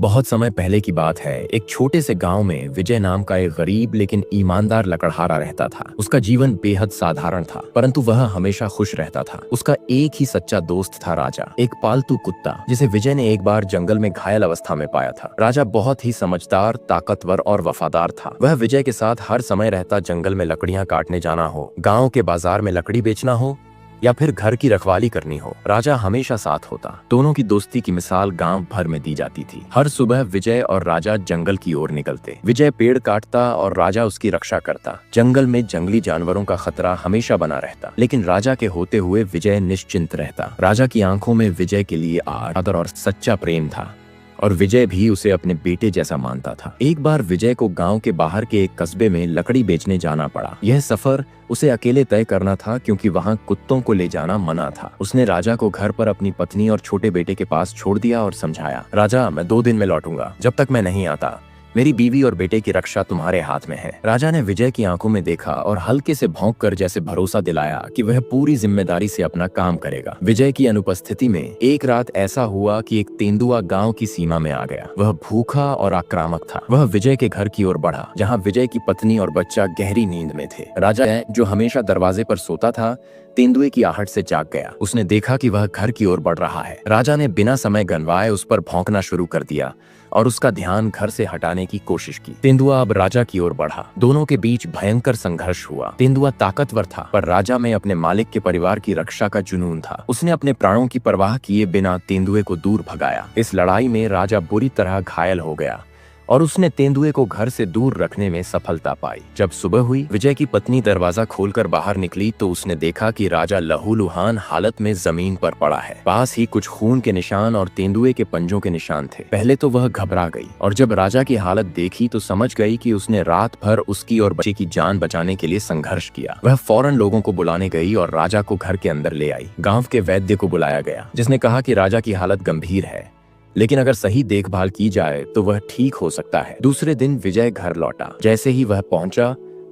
बहुत समय पहले की बात है। एक छोटे से गांव में विजय नाम का एक गरीब लेकिन ईमानदार लकड़हारा रहता था। उसका जीवन बेहद साधारण था, परंतु वह हमेशा खुश रहता था। उसका एक ही सच्चा दोस्त था, राजा, एक पालतू कुत्ता जिसे विजय ने एक बार जंगल में घायल अवस्था में पाया था। राजा बहुत ही समझदार, ताकतवर और वफादार था। वह विजय के साथ हर समय रहता। जंगल में लकड़ियां काटने जाना हो, गाँव के बाजार में लकड़ी बेचना हो या फिर घर की रखवाली करनी हो, राजा हमेशा साथ होता। दोनों की दोस्ती की मिसाल गांव भर में दी जाती थी। हर सुबह विजय और राजा जंगल की ओर निकलते। विजय पेड़ काटता और राजा उसकी रक्षा करता। जंगल में जंगली जानवरों का खतरा हमेशा बना रहता, लेकिन राजा के होते हुए विजय निश्चिंत रहता। राजा की आंखों में विजय के लिए आदर और सच्चा प्रेम था, और विजय भी उसे अपने बेटे जैसा मानता था। एक बार विजय को गांव के बाहर के एक कस्बे में लकड़ी बेचने जाना पड़ा। यह सफर उसे अकेले तय करना था, क्योंकि वहां कुत्तों को ले जाना मना था। उसने राजा को घर पर अपनी पत्नी और छोटे बेटे के पास छोड़ दिया और समझाया, राजा, मैं 2 दिन में लौटूंगा। जब तक मैं नहीं आता, मेरी बीवी और बेटे की रक्षा तुम्हारे हाथ में है। राजा ने विजय की आंखों में देखा और हल्के से भौंक कर जैसे भरोसा दिलाया कि वह पूरी जिम्मेदारी से अपना काम करेगा। विजय की अनुपस्थिति में एक रात ऐसा हुआ कि एक तेंदुआ गांव की सीमा में आ गया। वह भूखा और आक्रामक था। वह विजय के घर की ओर बढ़ा, जहां विजय की पत्नी और बच्चा गहरी नींद में थे। राजा, जो हमेशा दरवाजे पर सोता था, तेंदुए की आहट से जाग गया। उसने देखा कि वह घर की ओर बढ़ रहा है। राजा ने बिना समय गंवाए उस पर भौंकना शुरू कर दिया और उसका ध्यान घर से हटाने की कोशिश की। तेंदुआ अब राजा की ओर बढ़ा। दोनों के बीच भयंकर संघर्ष हुआ। तेंदुआ ताकतवर था, पर राजा में अपने मालिक के परिवार की रक्षा का जुनून था। उसने अपने प्राणों की परवाह किए बिना तेंदुए को दूर भगाया। इस लड़ाई में राजा बुरी तरह घायल हो गया और उसने तेंदुए को घर से दूर रखने में सफलता पाई। जब सुबह हुई, विजय की पत्नी दरवाजा खोलकर बाहर निकली तो उसने देखा कि राजा लहूलुहान हालत में जमीन पर पड़ा है। पास ही कुछ खून के निशान और तेंदुए के पंजों के निशान थे। पहले तो वह घबरा गई, और जब राजा की हालत देखी तो समझ गई कि उसने रात भर उसकी और बच्चे की जान बचाने के लिए संघर्ष किया। वह फौरन लोगों को बुलाने गई और राजा को घर के अंदर ले आई। गाँव के वैद्य को बुलाया गया, जिसने कहा कि राजा की हालत गंभीर है, लेकिन अगर सही देखभाल की जाए तो वह ठीक हो सकता है। दूसरे दिन विजय घर लौटा। जैसे ही वह पहुंचा,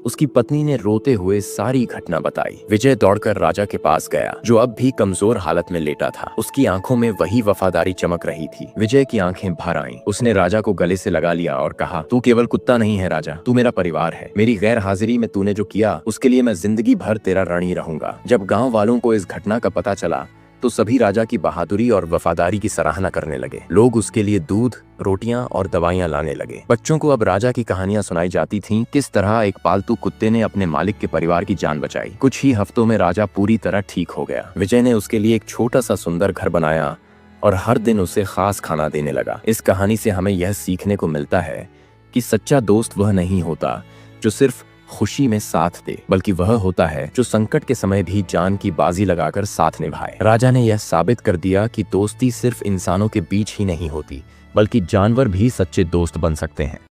उसकी पत्नी ने रोते हुए सारी घटना बताई। विजय दौड़कर राजा के पास गया, जो अब भी कमजोर हालत में लेटा था। उसकी आंखों में वही वफादारी चमक रही थी। विजय की आंखें भर आईं। उसने राजा को गले से लगा लिया और कहा, तू केवल कुत्ता नहीं है राजा, तू मेरा परिवार है। मेरी गैर हाजिरी में तूने जो किया, उसके लिए मैं जिंदगी भर तेरा ऋणी रहूंगा। जब गाँव वालों को इस घटना का पता चला तो सभी राजा की बहादुरी और वफादारी की सराहना करने लगे। लोग उसके लिए दूध, रोटियां और दवाइयां लाने लगे। बच्चों को अब राजा की कहानियां सुनाई जाती थीं, किस तरह एक पालतू कुत्ते ने अपने मालिक के परिवार की जान बचाई। कुछ ही हफ्तों में राजा पूरी तरह ठीक हो गया। विजय ने उसके लिए एक छोटा सा सुंदर घर बनाया और हर दिन उसे खास खाना देने लगा। इस कहानी से हमें यह सीखने को मिलता है कि सच्चा दोस्त वह नहीं होता जो सिर्फ खुशी में साथ दे, बल्कि वह होता है जो संकट के समय भी जान की बाजी लगाकर साथ निभाए। राजा ने यह साबित कर दिया कि दोस्ती सिर्फ इंसानों के बीच ही नहीं होती, बल्कि जानवर भी सच्चे दोस्त बन सकते हैं।